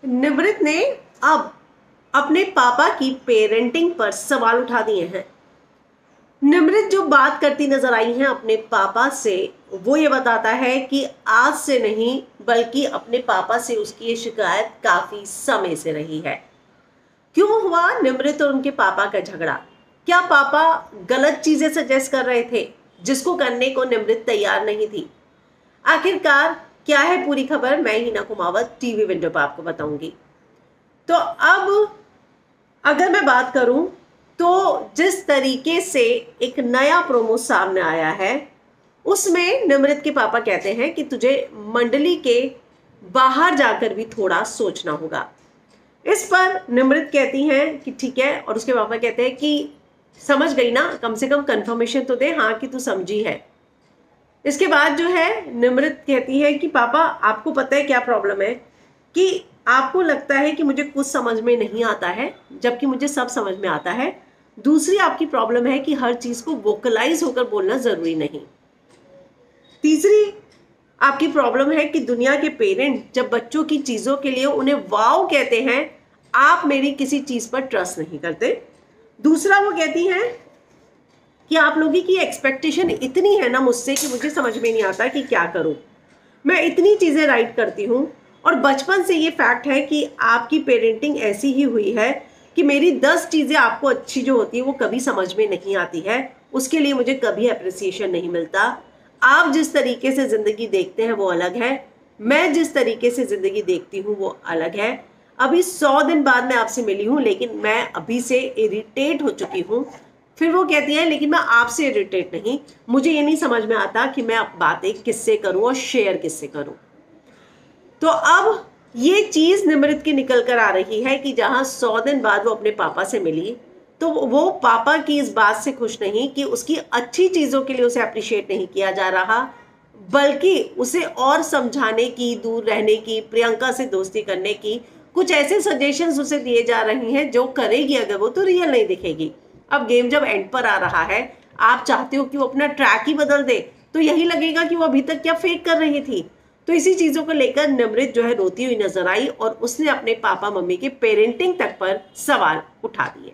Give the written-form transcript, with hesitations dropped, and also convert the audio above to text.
निमृत ने अब अपने पापा की पेरेंटिंग पर सवाल उठा दिए हैं। निमृत जो बात करती नजर आई है अपने पापा से, वो ये बताता है कि आज से नहीं बल्कि अपने पापा से उसकी ये शिकायत काफी समय से रही है। क्यों हुआ निमृत और उनके पापा का झगड़ा? क्या पापा गलत चीजें सजेस्ट कर रहे थे जिसको करने को निमृत तैयार नहीं थी? आखिरकार क्या है पूरी खबर, मैं हिना कुमावत टीवी विंडो पर आपको बताऊंगी। तो अब अगर मैं बात करूं तो जिस तरीके से एक नया प्रोमो सामने आया है उसमें निमृत के पापा कहते हैं कि तुझे मंडली के बाहर जाकर भी थोड़ा सोचना होगा। इस पर निमृत कहती हैं कि ठीक है, और उसके पापा कहते हैं कि समझ गई ना, कम से कम कंफर्मेशन तो दे हाँ कि तू समझी है। इसके बाद जो है निमृत कहती है कि पापा आपको पता है क्या प्रॉब्लम है, कि आपको लगता है कि मुझे कुछ समझ में नहीं आता है जबकि मुझे सब समझ में आता है। दूसरी आपकी प्रॉब्लम है कि हर चीज को वोकलाइज होकर बोलना जरूरी नहीं। तीसरी आपकी प्रॉब्लम है कि दुनिया के पेरेंट जब बच्चों की चीजों के लिए उन्हें वाव कहते हैं, आप मेरी किसी चीज पर ट्रस्ट नहीं करते। दूसरा वो कहती हैं कि आप लोगों की एक्सपेक्टेशन इतनी है ना मुझसे कि मुझे समझ में नहीं आता कि क्या करूं। मैं इतनी चीजें राइट करती हूं और बचपन से ये फैक्ट है कि आपकी पेरेंटिंग ऐसी ही हुई है कि मेरी 10 चीजें आपको अच्छी जो होती है वो कभी समझ में नहीं आती है, उसके लिए मुझे कभी अप्रिसिएशन नहीं मिलता। आप जिस तरीके से जिंदगी देखते हैं वो अलग है, मैं जिस तरीके से जिंदगी देखती हूँ वो अलग है। अभी 100 दिन बाद मैं आपसे मिली हूँ लेकिन मैं अभी से इरिटेट हो चुकी हूँ। फिर वो कहती है लेकिन मैं आपसे इरिटेट नहीं, मुझे ये नहीं समझ में आता कि मैं बातें किससे करूँ और शेयर किससे करूँ। तो अब ये चीज निमृत की निकल कर आ रही है कि जहां 100 दिन बाद वो अपने पापा से मिली तो वो पापा की इस बात से खुश नहीं कि उसकी अच्छी चीजों के लिए उसे अप्रिशिएट नहीं किया जा रहा, बल्कि उसे और समझाने की, दूर रहने की, प्रियंका से दोस्ती करने की कुछ ऐसे सजेशंस उसे दिए जा रही हैं जो करेगी अगर वो तो रियल नहीं दिखेगी। अब गेम जब एंड पर आ रहा है, आप चाहते हो कि वो अपना ट्रैक ही बदल दे, तो यही लगेगा कि वो अभी तक क्या फेक कर रही थी। तो इसी चीजों को लेकर निमृत जो है रोती हुई नजर आई और उसने अपने पापा मम्मी के पेरेंटिंग तक पर सवाल उठा दिए।